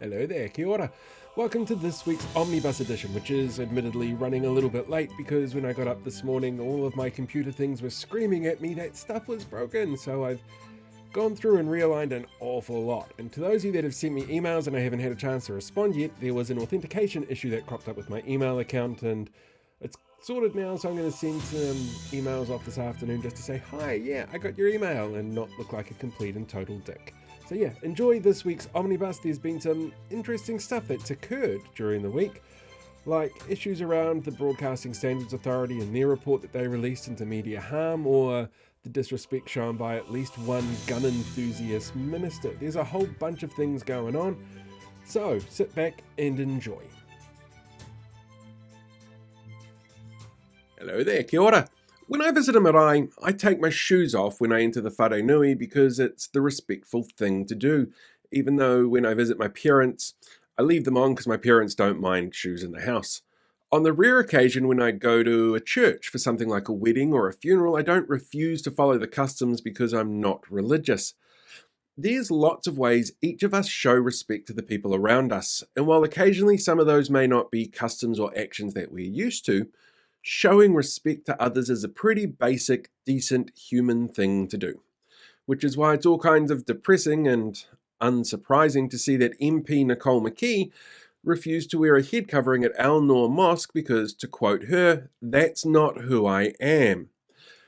Hello there, kia ora. Welcome to this week's Omnibus edition, which is admittedly running a little bit late because when I got up this morning, all of my computer things were screaming at me that stuff was broken, so I've gone through and realigned an awful lot. And to those of you that have sent me emails and I haven't had a chance to respond yet, there was an authentication issue that cropped up with my email account, and it's sorted now, so I'm going to send some emails off this afternoon just to say, hi, yeah, I got your email, and not look like a complete and total dick. So yeah, enjoy this week's Omnibus. There's been some interesting stuff that's occurred during the week, like issues around the Broadcasting Standards Authority and their report that they released into media harm, or the disrespect shown by at least one gun enthusiast minister. There's a whole bunch of things going on, so sit back and enjoy. Hello there, kia ora. When I visit a marae, I take my shoes off when I enter the whare nui because it's the respectful thing to do, even though when I visit my parents, I leave them on because my parents don't mind shoes in the house. On the rare occasion when I go to a church for something like a wedding or a funeral, I don't refuse to follow the customs because I'm not religious. There's lots of ways each of us show respect to the people around us, and while occasionally some of those may not be customs or actions that we're used to, showing respect to others is a pretty basic, decent human thing to do. Which is why it's all kinds of depressing and unsurprising to see that MP Nicole McKee refused to wear a head covering at Al Noor Mosque because, to quote her, "That's not who I am."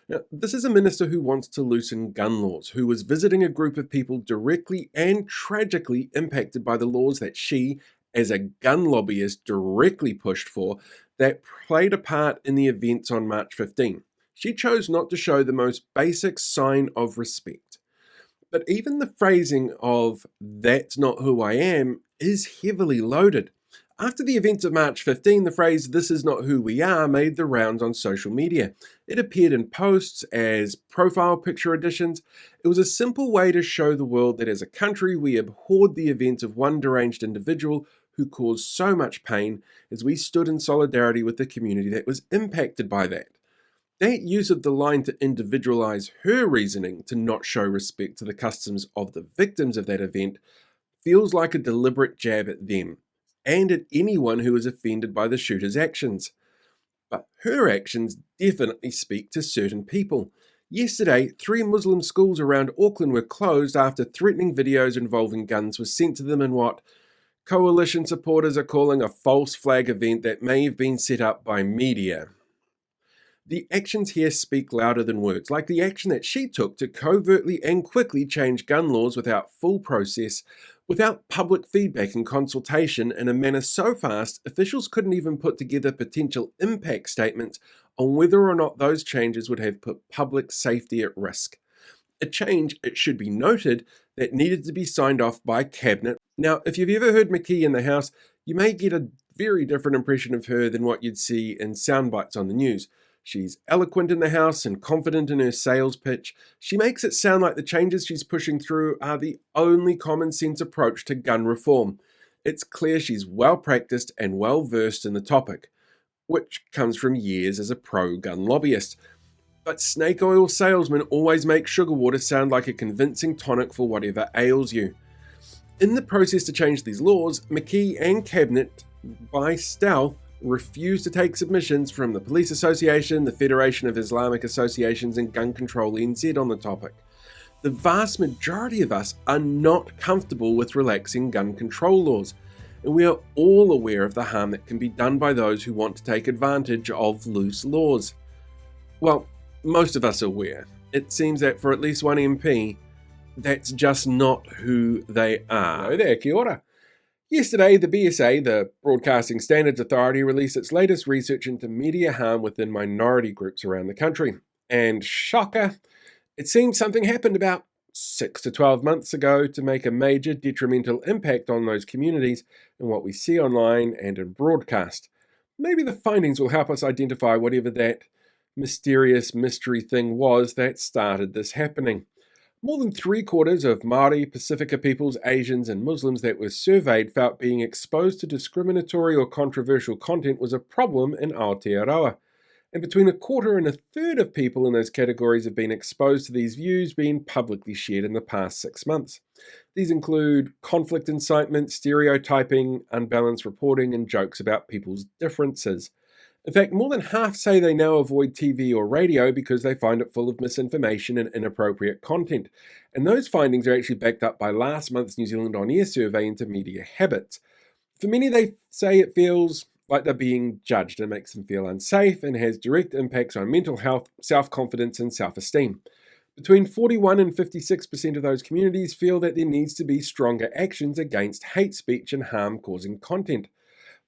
Now, this is a minister who wants to loosen gun laws, who was visiting a group of people directly and tragically impacted by the laws that she, as a gun lobbyist, directly pushed for, that played a part in the events on March 15. She chose not to show the most basic sign of respect. But even the phrasing of "that's not who I am" is heavily loaded. After the events of March 15, the phrase "this is not who we are" made the rounds on social media. It appeared in posts as profile picture additions. It was a simple way to show the world that as a country we abhorred the events of one deranged individual who caused so much pain, as we stood in solidarity with the community that was impacted by that. That use of the line to individualize her reasoning to not show respect to the customs of the victims of that event feels like a deliberate jab at them, and at anyone who is offended by the shooter's actions. But her actions definitely speak to certain people. Yesterday, 3 Muslim schools around Auckland were closed after threatening videos involving guns were sent to them in what coalition supporters are calling a false flag event that may have been set up by media. The actions here speak louder than words, like the action that she took to covertly and quickly change gun laws without full process, without public feedback and consultation, in a manner so fast officials couldn't even put together potential impact statements on whether or not those changes would have put public safety at risk. A change, it should be noted, that needed to be signed off by Cabinet. Now, if you've ever heard McKee in the House, you may get a very different impression of her than what you'd see in sound bites on the news. She's eloquent in the House and confident in her sales pitch. She makes it sound like the changes she's pushing through are the only common sense approach to gun reform. It's clear she's well practiced and well versed in the topic, which comes from years as a pro-gun lobbyist. But snake oil salesmen always make sugar water sound like a convincing tonic for whatever ails you. In the process to change these laws, McKee and Cabinet, by stealth, refused to take submissions from the Police Association, the Federation of Islamic Associations, and Gun Control NZ on the topic. The vast majority of us are not comfortable with relaxing gun control laws, and we are all aware of the harm that can be done by those who want to take advantage of loose laws. Well, most of us are aware. It seems that for at least one MP, that's just not who they are. Hello there, kia ora. Yesterday, the BSA, the Broadcasting Standards Authority, released its latest research into media harm within minority groups around the country. And shocker, it seems something happened about 6 to 12 months ago to make a major detrimental impact on those communities in what we see online and in broadcast. Maybe the findings will help us identify whatever that mysterious mystery thing was that started this happening. More than 3/4 of Māori, Pacifica peoples, Asians, and Muslims that were surveyed felt being exposed to discriminatory or controversial content was a problem in Aotearoa. And between a quarter and a third of people in those categories have been exposed to these views being publicly shared in the past 6 months. These include conflict incitement, stereotyping, unbalanced reporting, and jokes about people's differences. In fact, more than half say they now avoid TV or radio because they find it full of misinformation and inappropriate content. And those findings are actually backed up by last month's New Zealand On Air survey into media habits. For many, they say it feels like they're being judged and makes them feel unsafe and has direct impacts on mental health, self-confidence, and self-esteem. Between 41 and 56% of those communities feel that there needs to be stronger actions against hate speech and harm-causing content.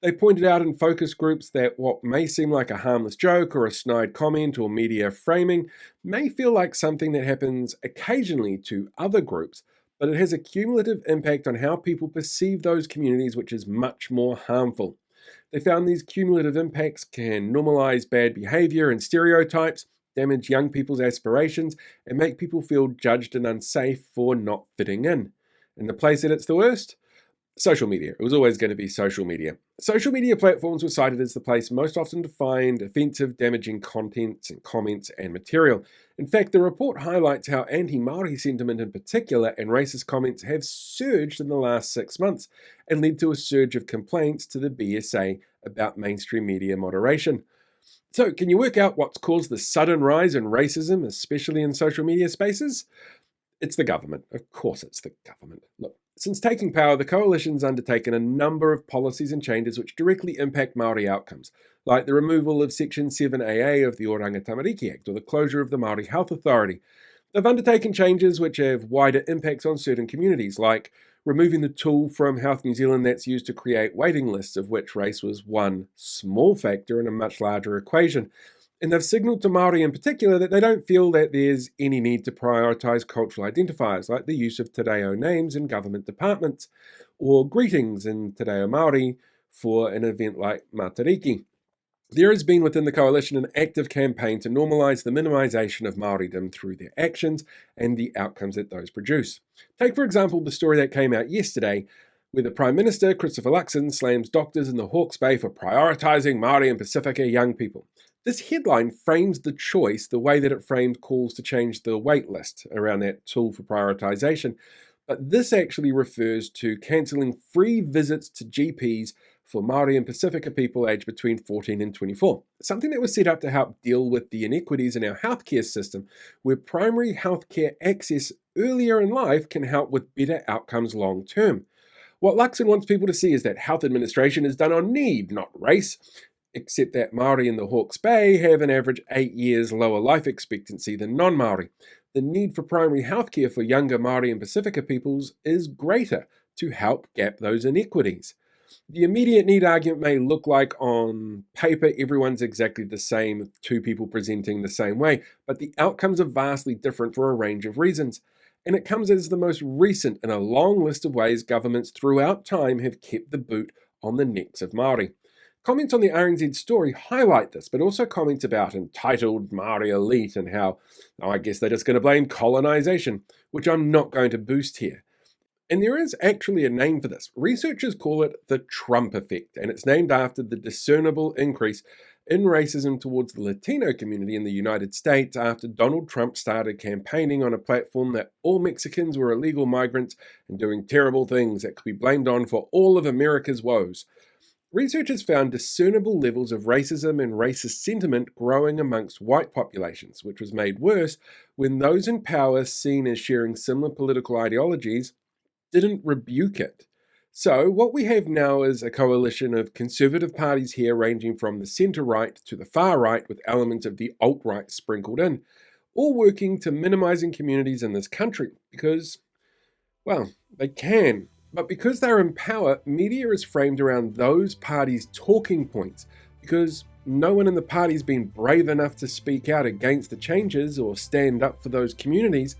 They pointed out in focus groups that what may seem like a harmless joke or a snide comment or media framing may feel like something that happens occasionally to other groups, but it has a cumulative impact on how people perceive those communities, which is much more harmful. They found these cumulative impacts can normalize bad behavior and stereotypes, damage young people's aspirations, and make people feel judged and unsafe for not fitting in. And the place that it's the worst? Social media. It was always going to be social media. Social media platforms were cited as the place most often to find offensive, damaging contents and comments and material. In fact, the report highlights how anti-Māori sentiment in particular and racist comments have surged in the last 6 months and led to a surge of complaints to the BSA about mainstream media moderation. So, can you work out what's caused the sudden rise in racism, especially in social media spaces? It's the government. Of course it's the government. Look, since taking power, the coalition's undertaken a number of policies and changes which directly impact Māori outcomes, like the removal of Section 7AA of the Oranga Tamariki Act or the closure of the Māori Health Authority. They've undertaken changes which have wider impacts on certain communities, like removing the tool from Health New Zealand that's used to create waiting lists, of which race was one small factor in a much larger equation. And they've signalled to Māori in particular that they don't feel that there's any need to prioritise cultural identifiers like the use of te reo names in government departments or greetings in te reo Māori for an event like Matariki. There has been within the coalition an active campaign to normalise the minimisation of Māoridom through their actions and the outcomes that those produce. Take, for example, the story that came out yesterday where the Prime Minister, Christopher Luxon, slams doctors in the Hawke's Bay for prioritising Māori and Pacifica young people. This headline frames the choice the way that it framed calls to change the wait list around that tool for prioritisation, but this actually refers to cancelling free visits to GPs for Māori and Pacifica people aged between 14 and 24, something that was set up to help deal with the inequities in our healthcare system, where primary healthcare access earlier in life can help with better outcomes long term. What Luxon wants people to see is that health administration is done on need, not race, except that Māori in the Hawke's Bay have an average 8 years lower life expectancy than non-Māori. The need for primary healthcare for younger Māori and Pacifica peoples is greater to help gap those inequities. The immediate need argument may look like on paper everyone's exactly the same with two people presenting the same way, but the outcomes are vastly different for a range of reasons. And it comes as the most recent in a long list of ways governments throughout time have kept the boot on the necks of Māori. Comments on the RNZ story highlight this, but also comments about entitled Māori elite and how, I guess they're just going to blame colonisation, which I'm not going to boost here. And there is actually a name for this. Researchers call it the Trump effect, and it's named after the discernible increase in racism towards the Latino community in the United States after Donald Trump started campaigning on a platform that all Mexicans were illegal migrants and doing terrible things that could be blamed on for all of America's woes. Researchers found discernible levels of racism and racist sentiment growing amongst white populations, which was made worse when those in power seen as sharing similar political ideologies didn't rebuke it. So what we have now is a coalition of conservative parties here ranging from the centre-right to the far-right with elements of the alt-right sprinkled in, all working to minimising communities in this country because, well, they can. But because they're in power, media is framed around those parties' talking points because no one in the party's been brave enough to speak out against the changes or stand up for those communities.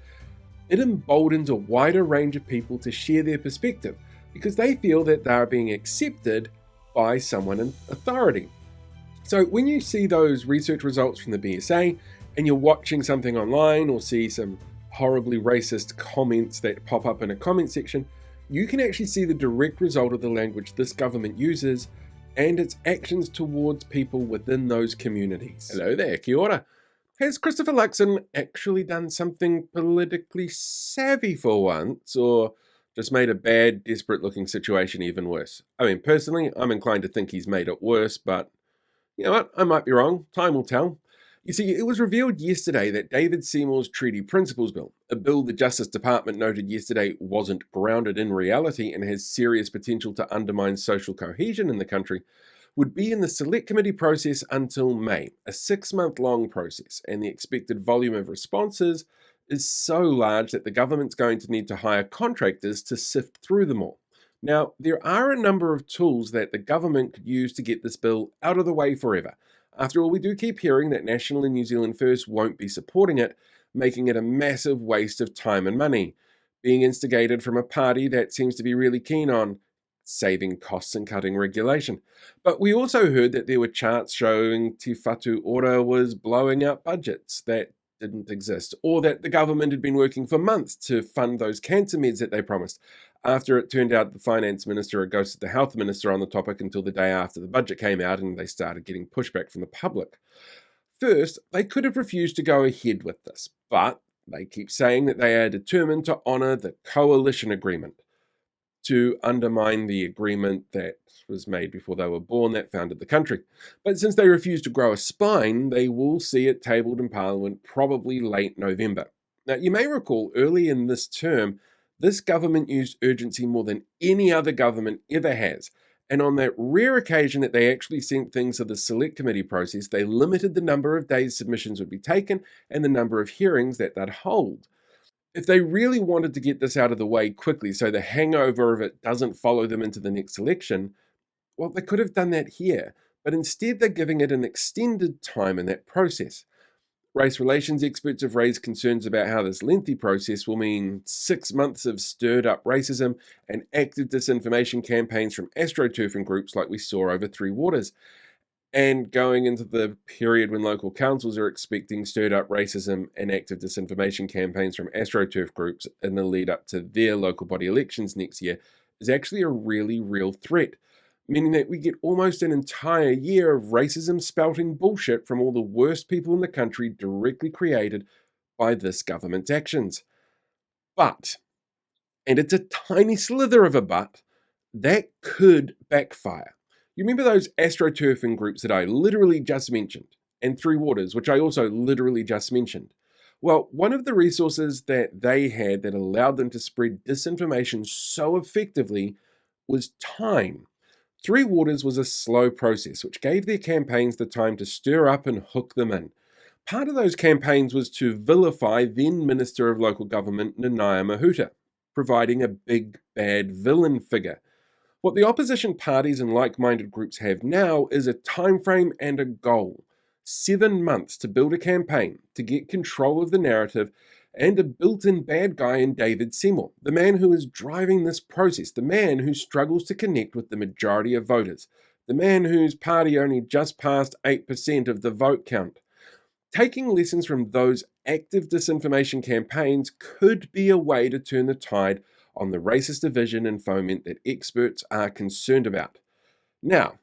It emboldens a wider range of people to share their perspective because they feel that they are being accepted by someone in authority. So when you see those research results from the BSA and you're watching something online or see some horribly racist comments that pop up in a comment section, you can actually see the direct result of the language this government uses and its actions towards people within those communities. Hello there, kia ora. Has Christopher Luxon actually done something politically savvy for once, or just made a bad, desperate-looking situation even worse? I mean, personally, I'm inclined to think he's made it worse, but you know what? I might be wrong. Time will tell. You see, it was revealed yesterday that David Seymour's Treaty Principles Bill, a bill the Justice Department noted yesterday wasn't grounded in reality and has serious potential to undermine social cohesion in the country, would be in the Select Committee process until May, a 6-month-long process, and the expected volume of responses is so large that the government's going to need to hire contractors to sift through them all. Now, there are a number of tools that the government could use to get this bill out of the way forever. After all, we do keep hearing that National and New Zealand First won't be supporting it, making it a massive waste of time and money, being instigated from a party that seems to be really keen on saving costs and cutting regulation. But we also heard that there were charts showing Te Whatu Ora was blowing out budgets that didn't exist, or that the government had been working for months to fund those cancer meds that they promised, after it turned out the finance minister had ghosted the health minister on the topic until the day after the budget came out and they started getting pushback from the public. First, they could have refused to go ahead with this, but they keep saying that they are determined to honour the coalition agreement, to undermine the agreement that was made before they were born that founded the country. But since they refuse to grow a spine, they will see it tabled in Parliament probably late November. Now, you may recall early in this term, this government used urgency more than any other government ever has. And on that rare occasion that they actually sent things to the Select Committee process, they limited the number of days submissions would be taken and the number of hearings that they'd hold. If they really wanted to get this out of the way quickly so the hangover of it doesn't follow them into the next election, well, they could have done that here, but instead they're giving it an extended time in that process. Race relations experts have raised concerns about how this lengthy process will mean 6 months of stirred-up racism and active disinformation campaigns from astroturfing groups like we saw over Three Waters. And going into the period when local councils are expecting stirred-up racism and active disinformation campaigns from astroturf groups in the lead-up to their local body elections next year is actually a really real threat, meaning that we get almost an entire year of racism-spouting bullshit from all the worst people in the country directly created by this government's actions. But, and it's a tiny slither of a but, that could backfire. You remember those astroturfing groups that I literally just mentioned, and Three Waters, which I also literally just mentioned? Well, one of the resources that they had that allowed them to spread disinformation so effectively was time. Three Waters was a slow process, which gave their campaigns the time to stir up and hook them in. Part of those campaigns was to vilify then Minister of Local Government Nanaia Mahuta, providing a big, bad villain figure. What the opposition parties and like-minded groups have now is a time frame and a goal. 7 months to build a campaign, to get control of the narrative, and a built-in bad guy in David Seymour, the man who is driving this process, the man who struggles to connect with the majority of voters, the man whose party only just passed 8% of the vote count. Taking lessons from those active disinformation campaigns could be a way to turn the tide on the racist division and foment that experts are concerned about. Now,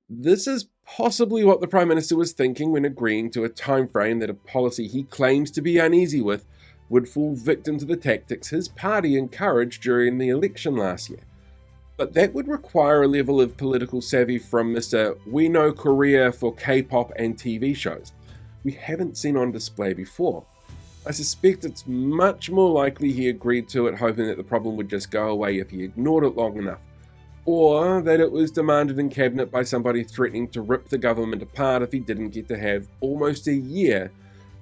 this is possibly what the Prime Minister was thinking when agreeing to a time frame that a policy he claims to be uneasy with would fall victim to the tactics his party encouraged during the election last year. But that would require a level of political savvy from Mr. We Know Korea for K-pop and TV shows we haven't seen on display before. I suspect it's much more likely he agreed to it hoping that the problem would just go away if he ignored it long enough, or that it was demanded in cabinet by somebody threatening to rip the government apart if he didn't get to have almost a year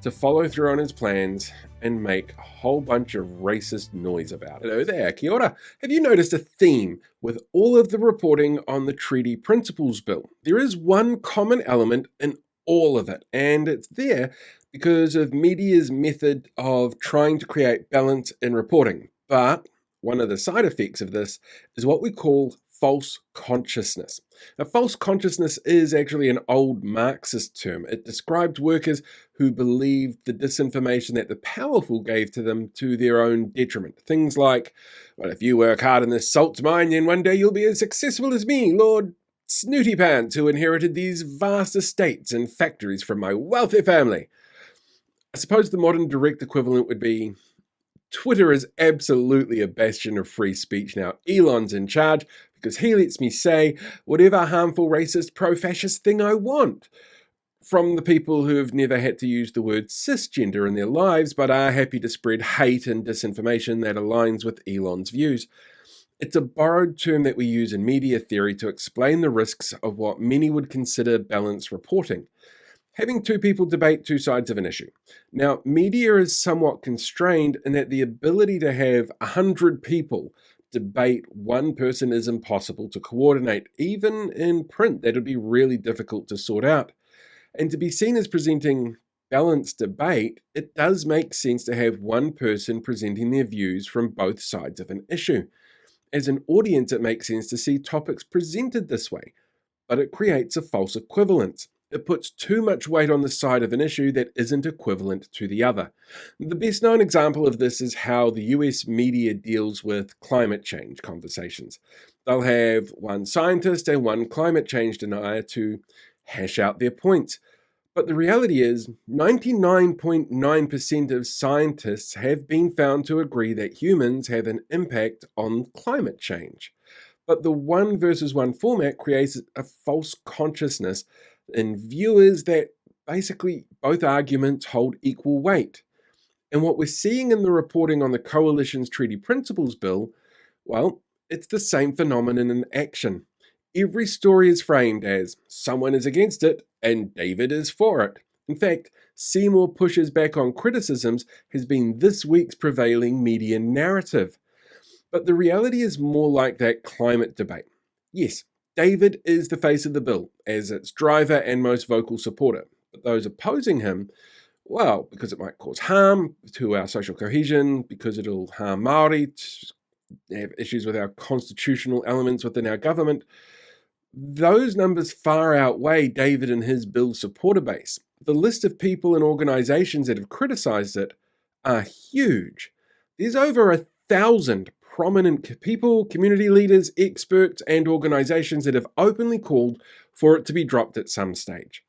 to follow through on his plans and make a whole bunch of racist noise about it. Hello there, kia ora. Have you noticed a theme with all of the reporting on the Treaty Principles Bill? There is one common element in all of it, and it's there because of media's method of trying to create balance in reporting. But one of the side effects of this is what we call false consciousness. Now, false consciousness is actually an old Marxist term. It described workers who believed the disinformation that the powerful gave to them to their own detriment. Things like, well, if you work hard in this salt mine, then one day you'll be as successful as me, Lord snooty pants who inherited these vast estates and factories from my wealthy family. I suppose the modern direct equivalent would be Twitter is absolutely a bastion of free speech now. Elon's in charge because he lets me say whatever harmful, racist, pro-fascist thing I want. From the people who have never had to use the word cisgender in their lives but are happy to spread hate and disinformation that aligns with Elon's views. It's a borrowed term that we use in media theory to explain the risks of what many would consider balanced reporting. Having two people debate two sides of an issue. Now, media is somewhat constrained in that the ability to have 100 people debate one person is impossible to coordinate. Even in print, that would be really difficult to sort out. And to be seen as presenting balanced debate, it does make sense to have one person presenting their views from both sides of an issue. As an audience, it makes sense to see topics presented this way, but it creates a false equivalence. It puts too much weight on the side of an issue that isn't equivalent to the other. The best known example of this is how the US media deals with climate change conversations. They'll have one scientist and one climate change denier to hash out their points. But the reality is, 99.9% of scientists have been found to agree that humans have an impact on climate change. But the one versus one format creates a false consciousness in viewers that basically both arguments hold equal weight. And what we're seeing in the reporting on the Coalition's Treaty Principles Bill, well, it's the same phenomenon in action. Every story is framed as someone is against it and David is for it. In fact, Seymour pushes back on criticisms has been this week's prevailing media narrative. But the reality is more like that climate debate. Yes, David is the face of the bill, as its driver and most vocal supporter. But those opposing him, well, because it might cause harm to our social cohesion, because it'll harm Māori, have issues with our constitutional elements within our government, those numbers far outweigh David and his bill supporter base. The list of people and organisations that have criticised it are huge. There's over 1,000 prominent people, community leaders, experts, and organisations that have openly called for it to be dropped at some stage.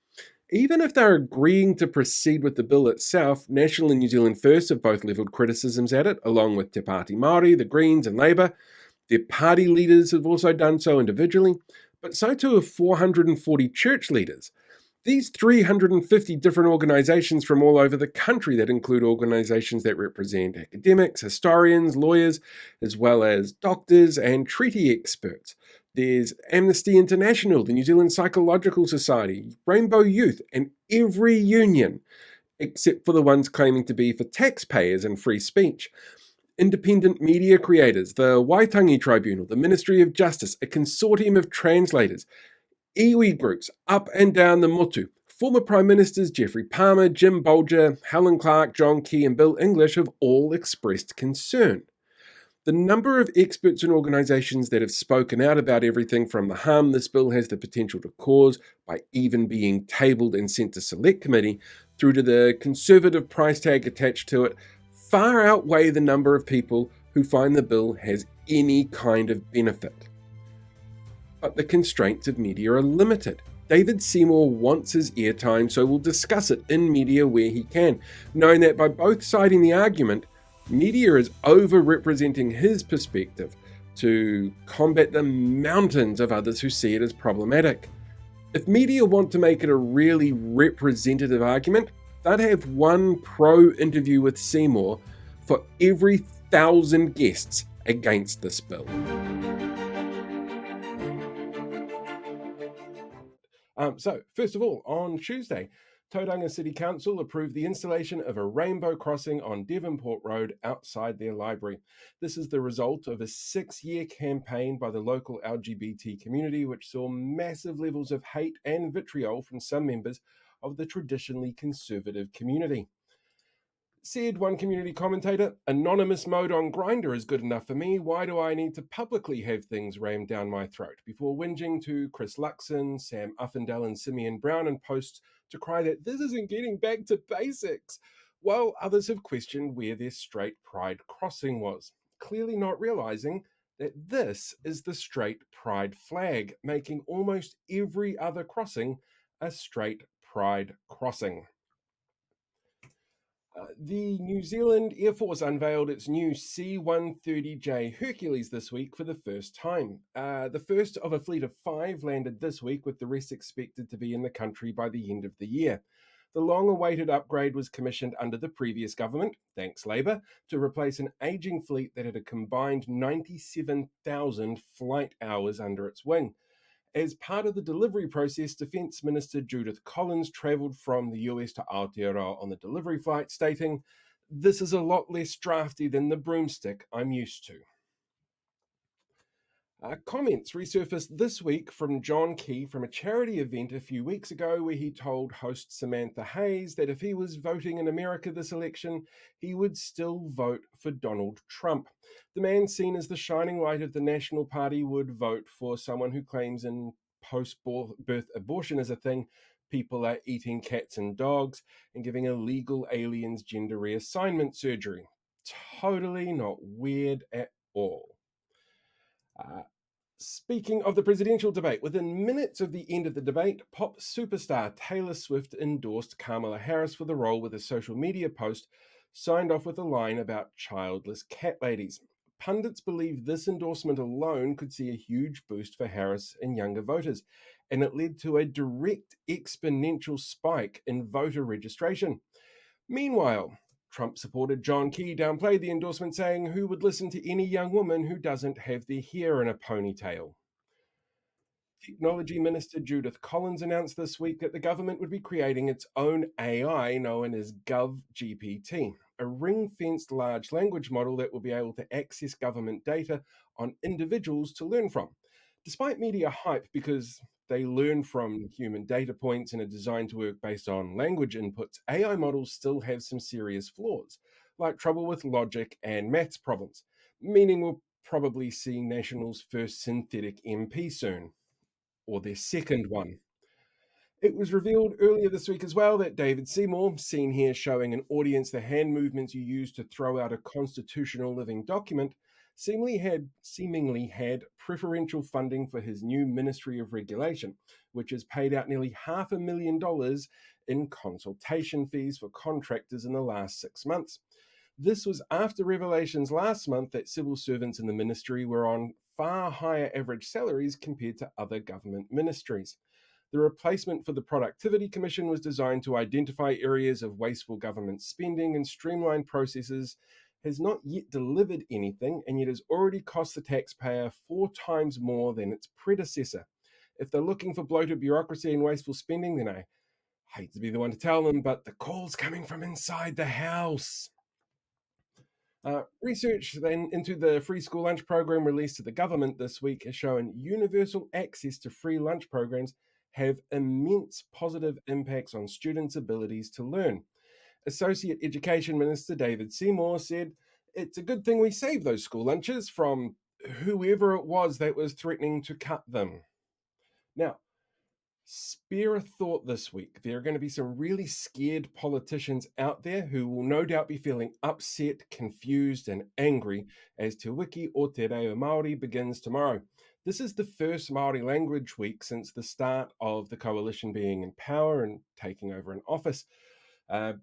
Even if they're agreeing to proceed with the bill itself, National and New Zealand First have both levelled criticisms at it, along with Te Pāti Māori, the Greens and Labour. Their party leaders have also done so individually, but so too have 440 church leaders. These 350 different organisations from all over the country that include organisations that represent academics, historians, lawyers, as well as doctors and treaty experts. There's Amnesty International, the New Zealand Psychological Society, Rainbow Youth, and every union, except for the ones claiming to be for taxpayers and free speech. Independent media creators, the Waitangi Tribunal, the Ministry of Justice, a consortium of translators, iwi groups up and down the motu. Former Prime Ministers Geoffrey Palmer, Jim Bolger, Helen Clark, John Key and Bill English have all expressed concern. The number of experts and organisations that have spoken out about everything from the harm this bill has the potential to cause by even being tabled and sent to select committee through to the conservative price tag attached to it far outweigh the number of people who find the bill has any kind of benefit. But the constraints of media are limited. David Seymour wants his airtime, so will discuss it in media where he can, knowing that by both siding the argument, media is over-representing his perspective to combat the mountains of others who see it as problematic. If media want to make it a really representative argument, they'd have one pro-interview with Seymour for every 1,000 guests against this bill. So, first of all, on Tuesday, Tauranga City Council approved the installation of a rainbow crossing on Devonport Road outside their library. This is the result of a 6-year campaign by the local LGBT community, which saw massive levels of hate and vitriol from some members of the traditionally conservative community. Said one community commentator, anonymous mode on Grindr is good enough for me. Why do I need to publicly have things rammed down my throat? Before whinging to Chris Luxon, Sam Uffindell and Simeon Brown in posts to cry that this isn't getting back to basics, while others have questioned where their straight pride crossing was, clearly not realising that this is the straight pride flag, making almost every other crossing a straight pride crossing. The New Zealand Air Force unveiled its new C-130J Hercules this week for the first time. The first of a fleet of 5 landed this week, with the rest expected to be in the country by the end of the year. The long-awaited upgrade was commissioned under the previous government, thanks Labour, to replace an ageing fleet that had a combined 97,000 flight hours under its wing. As part of the delivery process, Defence Minister Judith Collins travelled from the US to Aotearoa on the delivery flight, stating, "This is a lot less drafty than the broomstick I'm used to." Comments resurfaced this week from John Key from a charity event a few weeks ago, where he told host Samantha Hayes that if he was voting in America this election, he would still vote for Donald Trump. The man seen as the shining light of the National Party would vote for someone who claims in post-birth abortion is a thing, people are eating cats and dogs, and giving illegal aliens gender reassignment surgery. Totally not weird at all. Speaking of the presidential debate, within minutes of the end of the debate, pop superstar Taylor Swift endorsed Kamala Harris for the role, with a social media post signed off with a line about childless cat ladies. Pundits believe this endorsement alone could see a huge boost for Harris and younger voters, and it led to a direct exponential spike in voter registration. Meanwhile, Trump supporter John Key downplayed the endorsement, saying, "Who would listen to any young woman who doesn't have their hair in a ponytail?" Technology Minister Judith Collins announced this week that the government would be creating its own AI known as GovGPT, a ring-fenced large language model that will be able to access government data on individuals to learn from. Despite media hype because they learn from human data points and are designed to work based on language inputs, AI models still have some serious flaws, like trouble with logic and maths problems, meaning we'll probably see National's first synthetic MP soon, or their second one. It was revealed earlier this week as well that David Seymour, seen here showing an audience the hand movements you use to throw out a constitutional living document, seemingly had preferential funding for his new Ministry of Regulation, which has paid out nearly $500,000 in consultation fees for contractors in the last 6 months. This was after revelations last month that civil servants in the ministry were on far higher average salaries compared to other government ministries. The replacement for the Productivity Commission was designed to identify areas of wasteful government spending and streamline processes, has not yet delivered anything, and yet has already cost the taxpayer 4 times more than its predecessor. If they're looking for bloated bureaucracy and wasteful spending, then I hate to be the one to tell them, but the call's coming from inside the house. Research then into the free school lunch program released to the government this week has shown universal access to free lunch programs have immense positive impacts on students' abilities to learn. Associate Education Minister David Seymour said, "It's a good thing we saved those school lunches from whoever it was that was threatening to cut them." Now, spare a thought this week. There are going to be some really scared politicians out there who will no doubt be feeling upset, confused, and angry as Te Wiki o Te Reo Māori begins tomorrow. This is the first Māori language week since the start of the coalition being in power and taking over an office.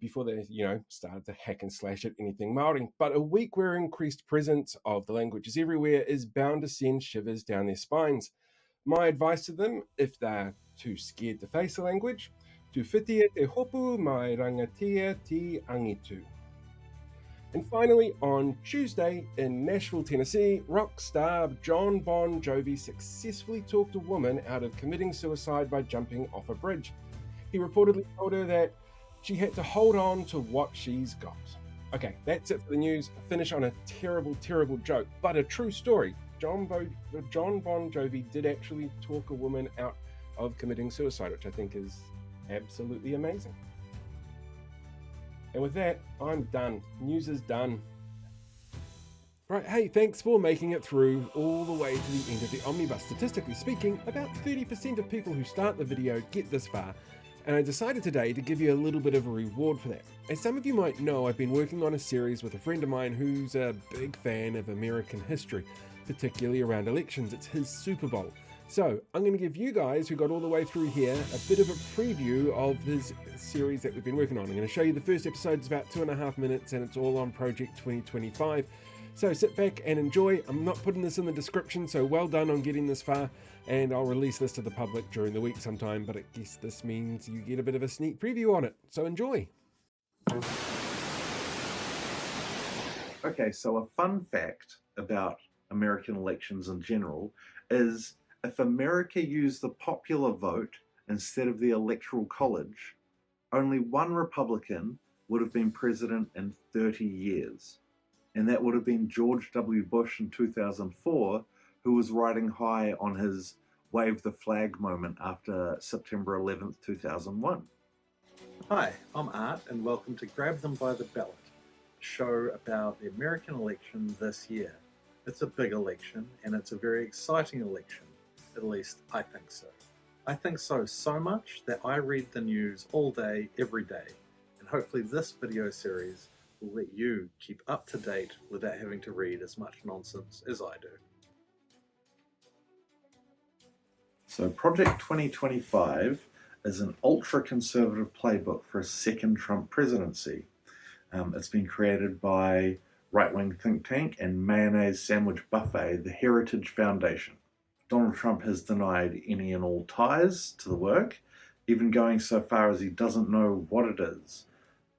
Before they, started to hack and slash at anything Māori. But a week where increased presence of the languages everywhere is bound to send shivers down their spines. My advice to them, if they're too scared to face the language, tu whitia te hopu mai rangatia ti angitu. And finally, on Tuesday in Nashville, Tennessee, rock star John Bon Jovi successfully talked a woman out of committing suicide by jumping off a bridge. He reportedly told her that she had to hold on to what she's got. Okay, that's it for the news. Finish on a terrible, terrible joke, but a true story. John Bon Jovi did actually talk a woman out of committing suicide, which I think is absolutely amazing. And with that, I'm done. News is done. Right, hey, thanks for making it through all the way to the end of the Omnibus. Statistically speaking, about 30% of people who start the video get this far, and I decided today to give you a little bit of a reward for that. As some of you might know, I've been working on a series with a friend of mine who's a big fan of American history. particularly around elections. It's his Super Bowl. So I'm going to give you guys who got all the way through here a bit of a preview of his series that we've been working on. I'm going to show you the first episode. It's about 2.5 minutes and it's all on Project 2025. So sit back and enjoy. I'm not putting this in the description, so well done on getting this far. And I'll release this to the public during the week sometime, but I guess this means you get a bit of a sneak preview on it. So enjoy. Okay, so a fun fact about American elections in general is if America used the popular vote instead of the Electoral College, only one Republican would have been president in 30 years. And that would have been George W. Bush in 2004, who was riding high on his wave the flag moment after September 11th, 2001. Hi, I'm Art, and welcome to Grab Them by the Ballot, a show about the American election this year. It's a big election, and it's a very exciting election. At least I think so. I think so much that I read the news all day, every day, and hopefully this video series will let you keep up to date without having to read as much nonsense as I do. So Project 2025 is an ultra-conservative playbook for a second Trump presidency. It's been created by right-wing think tank and mayonnaise sandwich buffet, the Heritage Foundation. Donald Trump has denied any and all ties to the work, even going so far as he doesn't know what it is.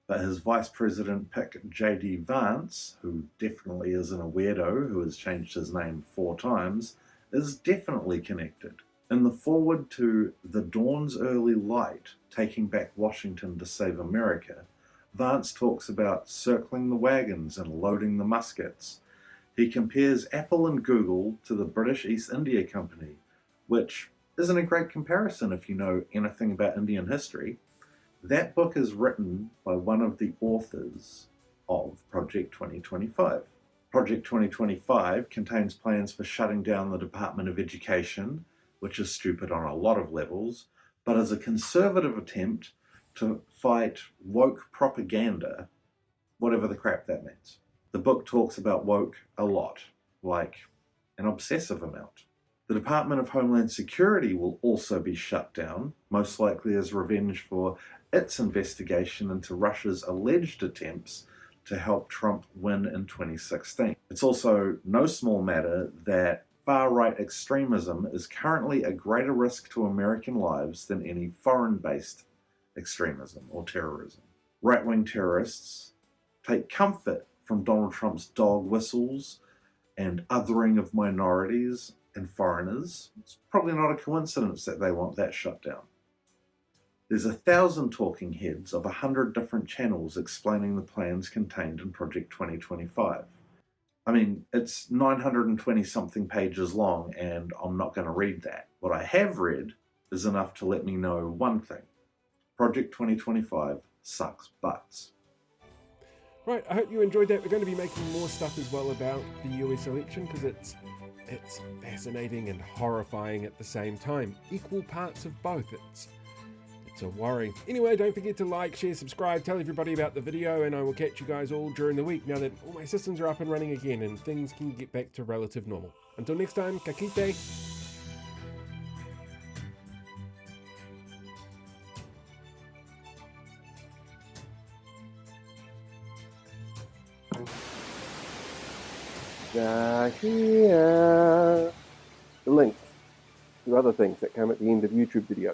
But his vice president pick, J.D. Vance, who definitely isn't a weirdo who has changed his name 4 times, is definitely connected. In the foreword to The Dawn's Early Light, Taking Back Washington to Save America, Vance talks about circling the wagons and loading the muskets. He compares Apple and Google to the British East India Company, which isn't a great comparison if you know anything about Indian history. That book is written by one of the authors of Project 2025. Project 2025 contains plans for shutting down the Department of Education, which is stupid on a lot of levels, but is a conservative attempt to fight woke propaganda, whatever the crap that means. The book talks about woke a lot, like an obsessive amount. The Department of Homeland Security will also be shut down, most likely as revenge for its investigation into Russia's alleged attempts to help Trump win in 2016. It's also no small matter that far-right extremism is currently a greater risk to American lives than any foreign-based extremism or terrorism. Right-wing terrorists take comfort from Donald Trump's dog whistles and othering of minorities and foreigners. It's probably not a coincidence that they want that shut down. There's 1,000 talking heads of 100 different channels explaining the plans contained in Project 2025. I mean, it's 920 something pages long and I'm not going to read that. What I have read is enough to let me know one thing. Project 2025 sucks butts. Right, I hope you enjoyed that. We're going to be making more stuff as well about the US election because it's fascinating and horrifying at the same time. Equal parts of both. It's a worry. Anyway, don't forget to like, share, subscribe, tell everybody about the video, and I will catch you guys all during the week now that all my systems are up and running again and things can get back to relative normal. Until next time, ka kite. Here the links to other things that come at the end of YouTube videos.